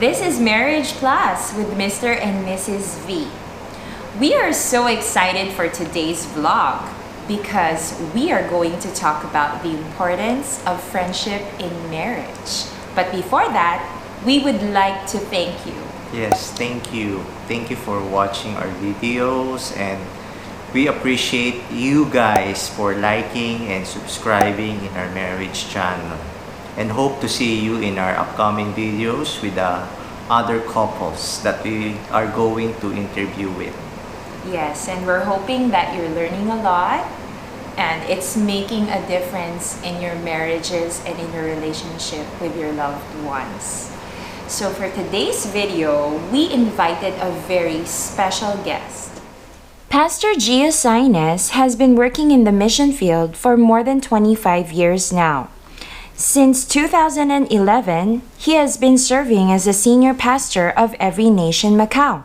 This is Marriage Plus with Mr. and Mrs. V. We are so excited for today's vlog because we are going to talk about the importance of friendship in marriage. But before that, we would like to thank you. Yes, thank you. Thank you for watching our videos, and we appreciate you guys for liking and subscribing in our marriage channel, and hope to see you in our upcoming videos with the other couples that we are going to interview with. Yes, and we're hoping that you're learning a lot and it's making a difference in your marriages and in your relationship with your loved ones. So for today's video, we invited a very special guest. Pastor Gio Sines has been working in the mission field for more than 25 years now. Since 2011, he has been serving as a senior pastor of Every Nation Macau,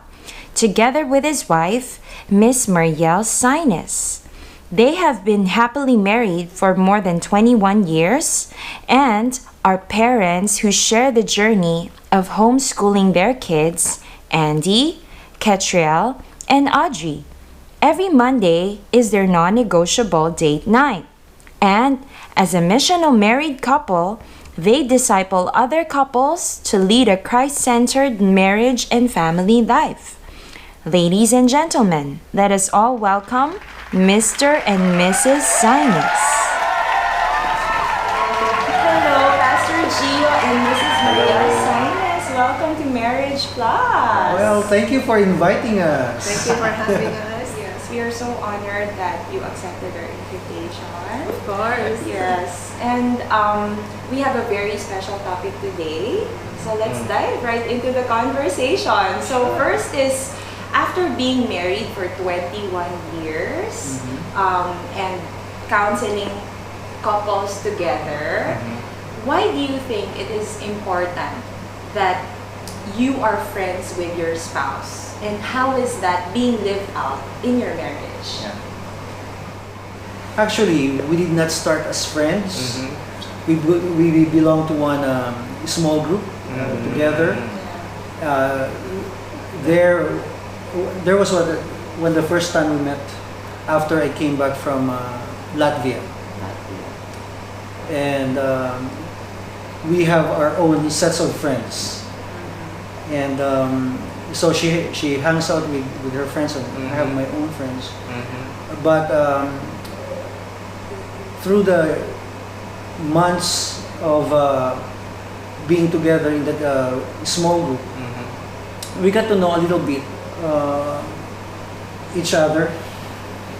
together with his wife, Miss Marielle Sines. They have been happily married for more than 21 years and are parents who share the journey of homeschooling their kids, Andy, Catriel, and Audrey. Every Monday is their non-negotiable date night. And as a missional married couple, they disciple other couples to lead a Christ-centered marriage and family life. Ladies and gentlemen, let us all welcome Mr. and Mrs. Sines. Hello, Pastor Gio and Mrs. Marielle Sines. Welcome to Marriage Plus. Well, thank you for inviting us. Thank you for having us. Yes, we are so honored that you accepted our invitation. Of course. Yes, and we have a very special topic today. So let's dive right into the conversation. So first is, after being married for 21 years and counseling couples together, why do you think it is important that you are friends with your spouse? And how is that being lived out in your marriage? Yeah. Actually, we did not start as friends. We belong to one small group together. There was when the first time we met after I came back from Latvia. And we have our own sets of friends. And so she hangs out with her friends, and I have my own friends. But through the months of being together in that small group, we got to know a little bit each other,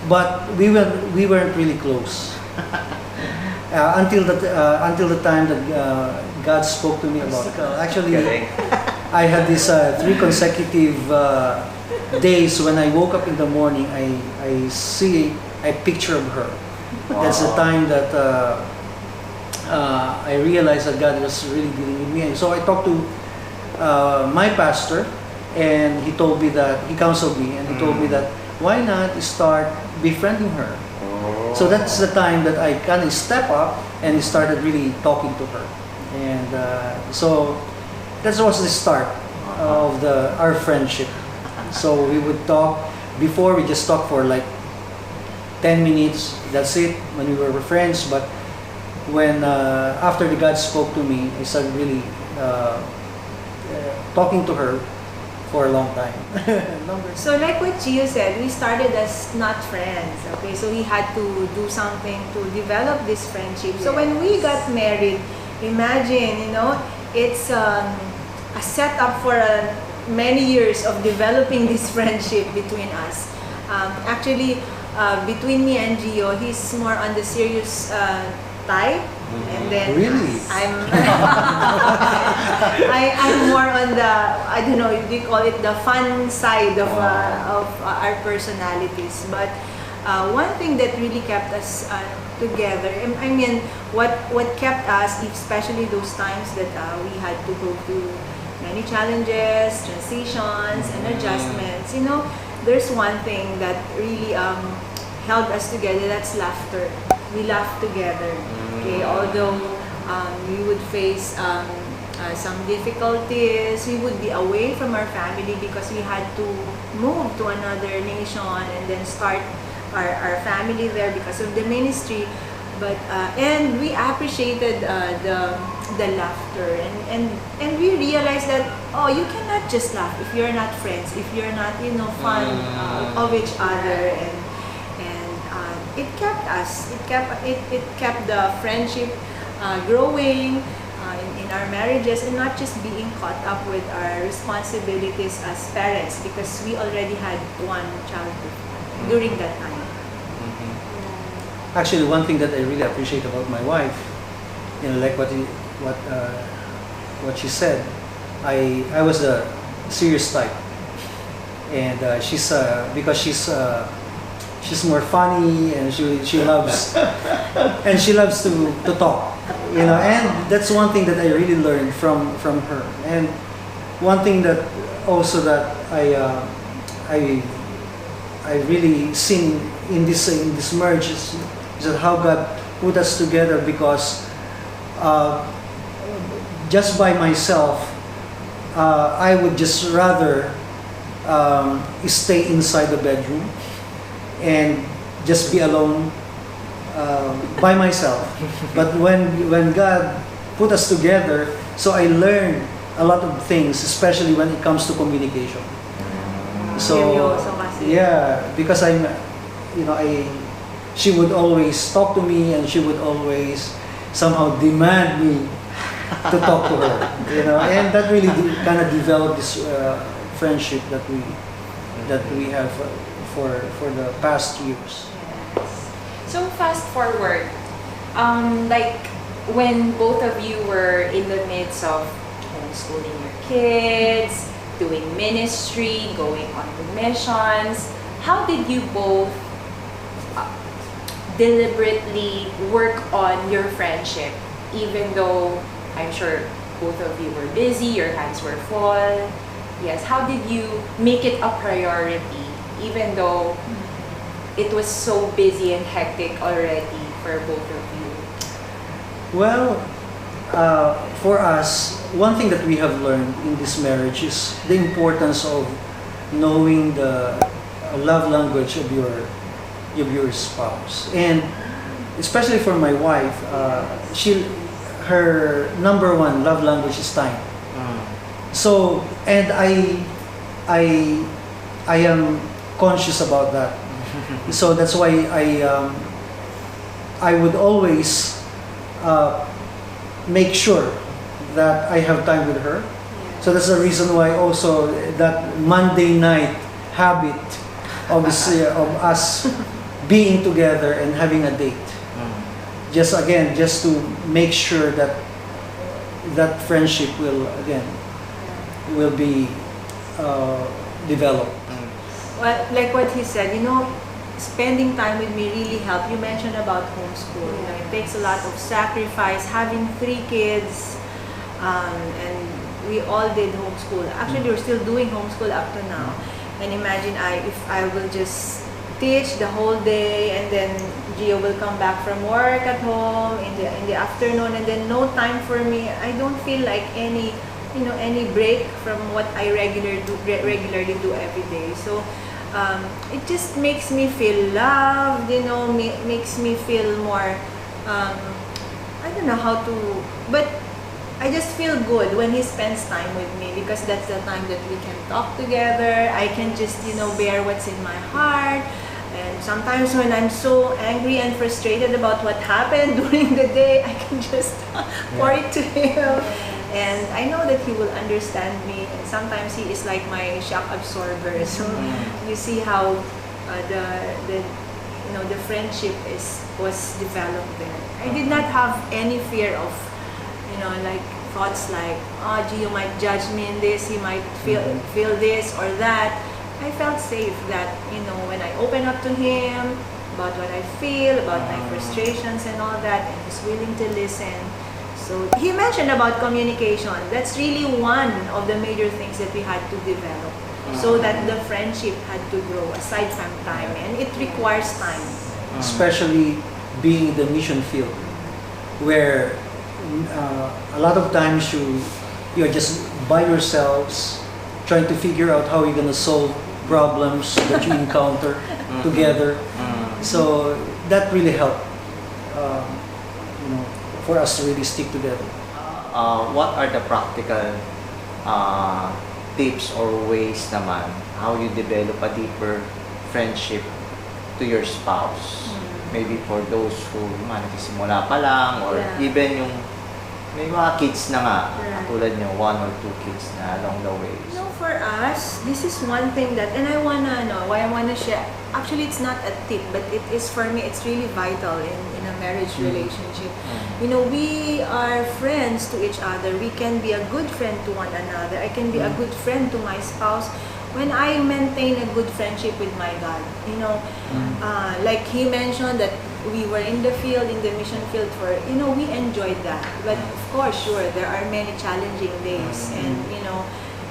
but we weren't really close until the time that God spoke to me about it. Actually, I had these 3 consecutive days when I woke up in the morning. I see a picture of her. That's the time that I realized that God was really dealing with me. And so I talked to my pastor, and he told me that, he counseled me, and he told me that why not start befriending her. So that's the time that I kind of step up and started really talking to her. And so that was the start of our friendship. So we would talk. Before, we just talked for like 10 minutes, that's it, when we were friends. But when after the God spoke to me, I started really talking to her for a long time. So like what Gio said, we started as not friends. Okay, so we had to do something to develop this friendship. So when we got married, imagine, it's a setup for many years of developing this friendship between us. Actually, between me and Gio, he's more on the serious type, and then really? I'm more on the, I don't know if you call it, the fun side of our personalities. But one thing that really kept us together, I mean, what kept us, especially those times that we had to go through many challenges, transitions, and adjustments, there's one thing that really held us together. That's laughter. We laughed together. Okay, although we would face some difficulties. We would be away from our family because we had to move to another nation and then start our family there because of the ministry. But and we appreciated the laughter, and we realized that, oh, you cannot just laugh if you're not friends, if you're not, you know, fun of each other. And it kept us, it kept the friendship growing in our marriages, and not just being caught up with our responsibilities as parents, because we already had one child during that time. Actually, one thing that I really appreciate about my wife, you know, like what she said, I was the serious type, and she's because she's more funny, and she loves and she loves to talk, you know, and that's one thing that I really learned from her. And one thing that also that I really seen in this marriage is that how God put us together, because just by myself, I would just rather stay inside the bedroom and just be alone by myself. But when God put us together, so I learned a lot of things, especially when it comes to communication. So yeah, because I'm, you know, she would always talk to me, and she would always somehow demand me to talk to her, you know, and that really kind of developed this friendship that we have for the past years. Yes. So fast forward, like when both of you were in the midst of homeschooling your kids, doing ministry, going on to missions, how did you both deliberately work on your friendship, even though I'm sure both of you were busy, your hands were full? Yes, how did you make it a priority, even though it was so busy and hectic already for both of you? Well, for us, one thing that we have learned in this marriage is the importance of knowing the love language of your spouse. And especially for my wife, her number one love language is time. So, and I am conscious about that. So that's why I would always make sure that I have time with her. So that's the reason why also that Monday night habit of us being together and having a date. Just to make sure that that friendship will be developed. Well, like what he said, you know, spending time with me really helped. You mentioned about homeschool. You know, it takes a lot of sacrifice. Having 3 kids, and we all did homeschool. Actually, we're still doing homeschool up to now. And imagine if I will just teach the whole day, and then Gio will come back from work at home in the afternoon, and then no time for me. I don't feel like any break from what I regularly do every day. So it just makes me feel loved, you know, makes me feel more, I don't know how to, but I just feel good when he spends time with me, because that's the time that we can talk together. I can just, you know, bear what's in my heart. And sometimes when I'm so angry and frustrated about what happened during the day, I can just pour it to him. And I know that he will understand me. And sometimes he is like my shock absorber. So you see how the friendship was developed there. I did not have any fear of, you know, like thoughts like, oh, Gio might judge me in this, he might feel this or that. I felt safe that, you know, when I open up to him about what I feel, about my frustrations and all that, and he's willing to listen. So he mentioned about communication. That's really one of the major things that we had to develop, so that the friendship had to grow aside from time, and it requires time. Especially being in the mission field, where a lot of times you're just by yourselves, trying to figure out how you're gonna solve problems that you encounter together. So that really helped, for us to really stick together. What are the practical tips or ways naman how you develop a deeper friendship to your spouse? Maybe for those who nagsisimula pa lang, or even yung may mga kids na nga, tulad nyo, 1 or 2 kids na along the way. For us, this is one thing that, and I wanna share. Actually, it's not a tip, but it is for me. It's really vital in a marriage relationship. We are friends to each other. We can be a good friend to one another. I can be a good friend to my spouse when I maintain a good friendship with my God. Like he mentioned that we were in the field, in the mission field we enjoyed that. But of course, sure, there are many challenging days, and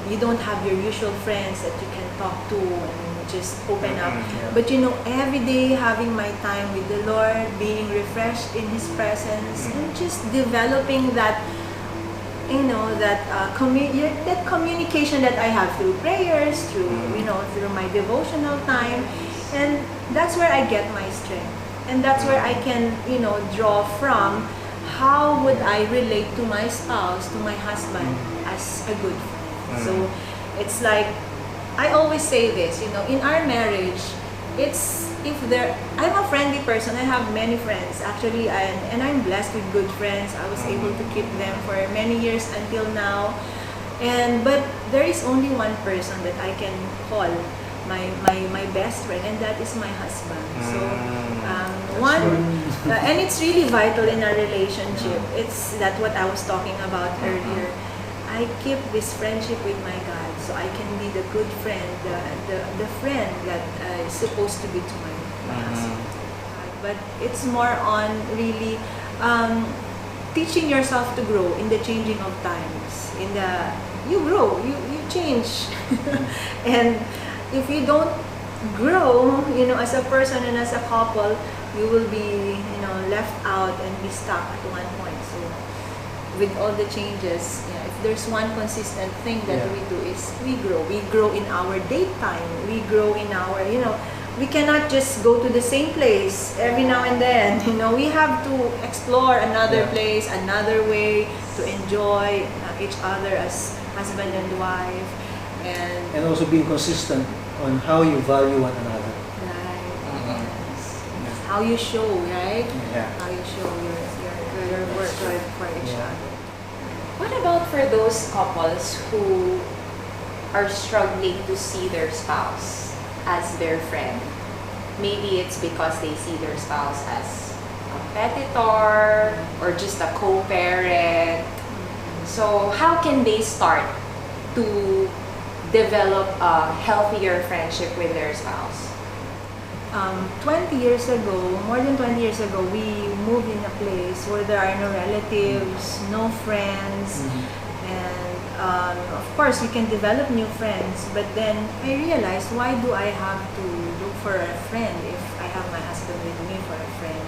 you don't have your usual friends that you can talk to and just open up. But every day having my time with the Lord, being refreshed in His presence, and just developing that, that communication that I have through prayers, through my devotional time, and that's where I get my strength, and that's where I can draw from. How would I relate to my spouse, to my husband, as a good friend? So it's like, I always say this, in our marriage, I'm a friendly person. I have many friends actually, and I'm blessed with good friends. I was able to keep them for many years until now. But there is only one person that I can call my best friend, and that is my husband. So and it's really vital in our relationship. It's that what I was talking about earlier. I keep this friendship with my God, so I can be the good friend, the friend that is supposed to be to my husband. But it's more on really teaching yourself to grow in the changing of times. You grow, you change, and if you don't grow, as a person and as a couple, you will be, left out and be stuck at one point. So with all the changes, if there's one consistent thing that we do is we grow. We grow in our date time. We grow in our, we cannot just go to the same place every now and then. We have to explore another place, another way to enjoy each other as husband and wife, and also being consistent on how you value one another. Right. Yes. How you show, right? Yeah. How you show your work for each other. What about for those couples who are struggling to see their spouse as their friend? Maybe it's because they see their spouse as a competitor or just a co-parent. So how can they start to develop a healthier friendship with their spouse? 20 years ago, more than 20 years ago, we moved in a place where there are no relatives, no friends, and of course we can develop new friends. But then I realized, why do I have to look for a friend if I have my husband with me for a friend?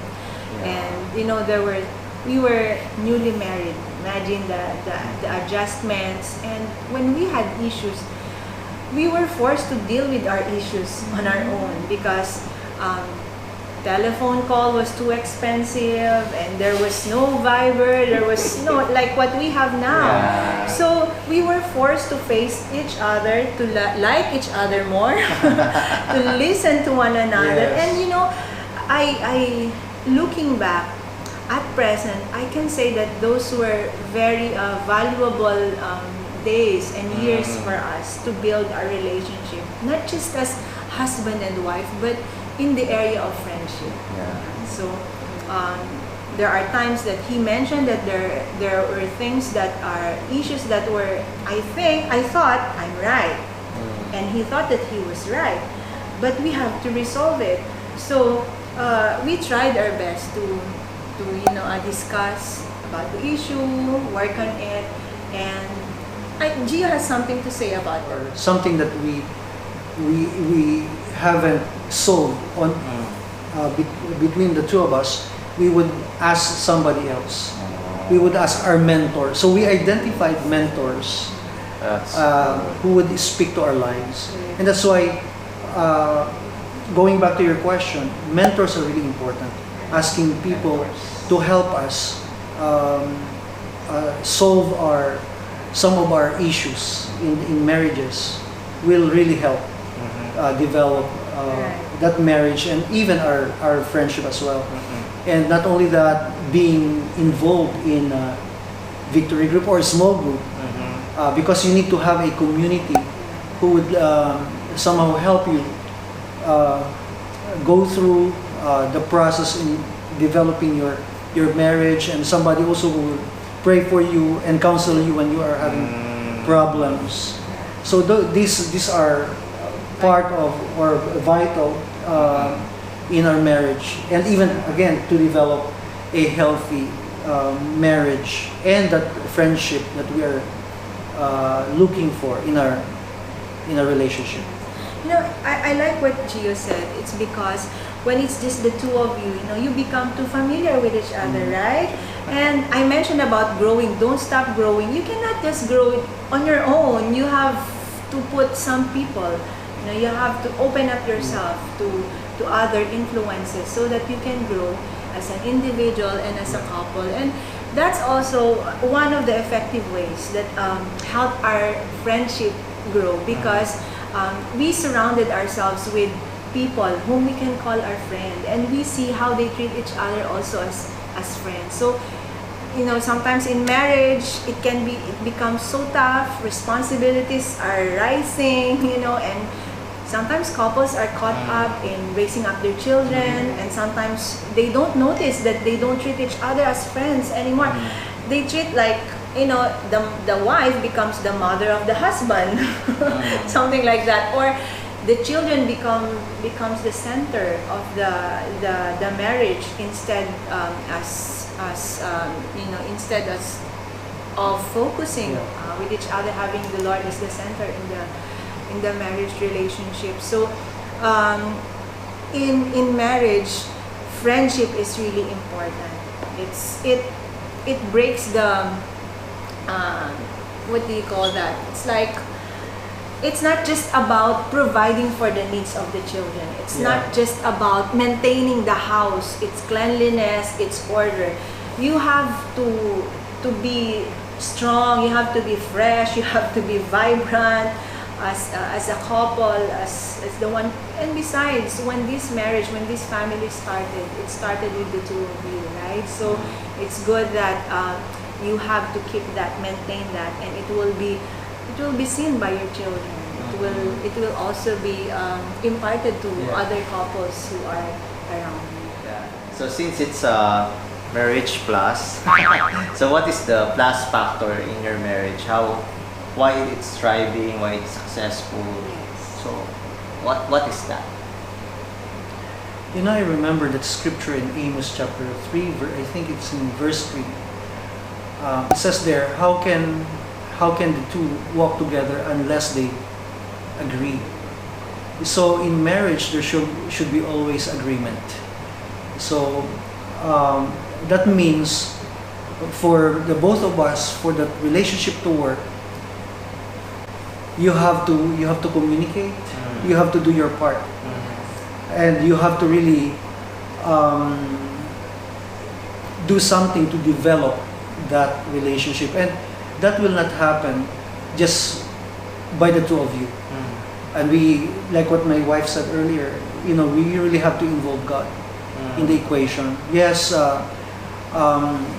And we were newly married. Imagine the adjustments, and when we had issues, we were forced to deal with our issues on our own because telephone call was too expensive, and there was no Viber, there was no like what we have now. Yeah. So we were forced to face each other, to like each other more, to listen to one another. Yes. And I looking back at present, I can say that those were very valuable days and years for us to build our relationship, not just as husband and wife, but in the area of friendship. So there are times that he mentioned that there were things that are issues that were, I thought I'm right, and he thought that he was right, but we have to resolve it. So we tried our best to discuss about the issue, work on it, and Gio has something to say about it. Something that we haven't solved between the two of us, we would ask somebody else. we would ask our mentor. So we identified mentors That's who would speak to our lives. And that's why, going back to your question, mentors are really important. Asking people to help us solve some of our issues in marriages will really help develop that marriage and even our friendship as well. And not only that, being involved in a victory group or a small group, because you need to have a community who would somehow help you go through the process in developing your marriage, and somebody also who will pray for you and counsel you when you are having problems. So these are part of or vital in our marriage, and even again to develop a healthy marriage and that friendship that we are looking for in our relationship. You know, I like what Gio said. It's because when it's just the two of you, you become too familiar with each other, right? And I mentioned about growing. Don't stop growing. You cannot just grow on your own. You have to put some people. You have to open up yourself to other influences so that you can grow as an individual and as a couple. And that's also one of the effective ways that help our friendship grow, because we surrounded ourselves with people whom we can call our friend, and we see how they treat each other also as friends. So sometimes in marriage it becomes so tough, responsibilities are rising, and sometimes couples are caught up in raising up their children, and sometimes they don't notice that they don't treat each other as friends anymore. They treat like the wife becomes the mother of the husband, something like that, or the children becomes the center of the marriage instead instead of focusing with each other, having the Lord as the center in the marriage relationship. So in marriage, friendship is really important. It breaks the what do you call that? It's like, it's not just about providing for the needs of the children. It's not just about maintaining the house, its cleanliness, its order. You have to be strong, you have to be fresh, you have to be vibrant as a couple, as the one. And besides, when this family started, it started with the two of you, right? So it's good that you have to keep that, maintain that, and it will be seen by your children. It will also be imparted to other couples who are around you. Yeah. So since it's marriage plus, so what is the plus factor in your marriage? Why it's thriving? Why it's successful? Yes. So what is that? I remember that scripture in Amos chapter 3, I think it's in verse 3. It says there, how can the two walk together unless they agree? So in marriage, there should be always agreement. So that means for the both of us, for that relationship to work, you have to communicate. You have to do your part, and you have to really do something to develop that relationship, and that will not happen just by the two of you. And we, like what my wife said earlier, we really have to involve God in the equation. Yes,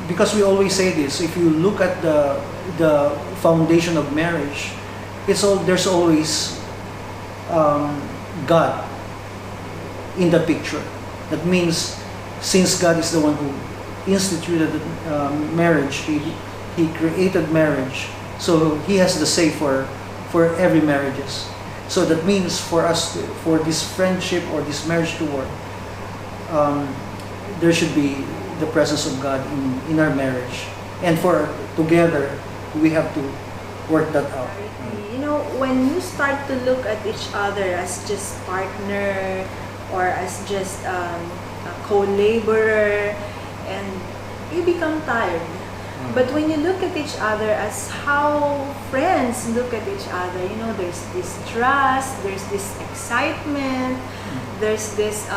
because we always say this. If you look at the foundation of marriage, there's always God in the picture. That means, since God is the one who instituted marriage, He created marriage, so He has the say for every marriages. So that means for this friendship or this marriage to work, there should be the presence of God in our marriage, and for together we have to work that out. When you start to look at each other as just partner or as just a co-laborer, and you become tired. But when you look at each other as how friends look at each other, you know, there's this trust, there's this excitement, there's this,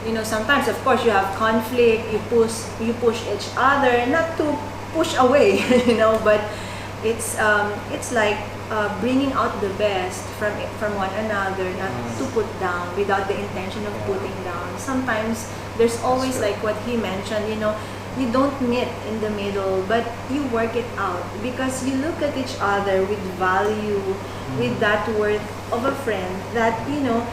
you know, sometimes of course you have conflict, you push each other, not to push away, you know, but it's like bringing out the best from one another, not to put down without the intention of putting down. Sometimes there's always like what he mentioned, you know, you don't meet in the middle, but you work it out because you look at each other with value, with that worth of a friend that, you know,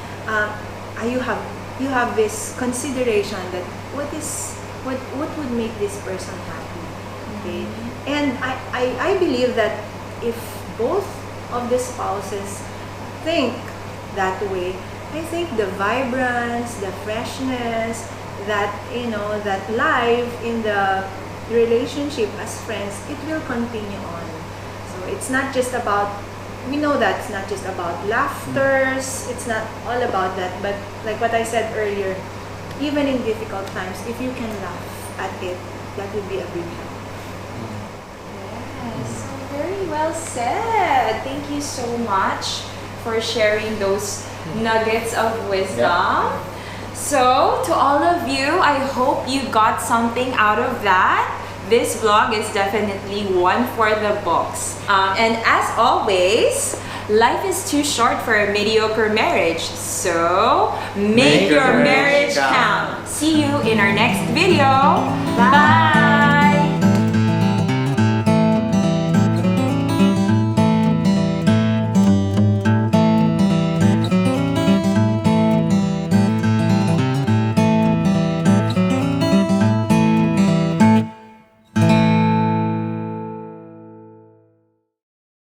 you have this consideration that what would make this person happy, okay? And I believe that if both of the spouses think that way, I think the vibrance, the freshness, that, you know, that life in the relationship as friends, it will continue on. So it's not just about, we know that it's not just about laughters, it's not all about that, but like what I said earlier, even in difficult times, if you can laugh at it, that would be a big help. Yes, very well said. Thank you so much for sharing those nuggets of wisdom. So, to all of you, I hope you got something out of that. This vlog is definitely one for the books. And as always, life is too short for a mediocre marriage. So, make your marriage count. See you in our next video. Bye!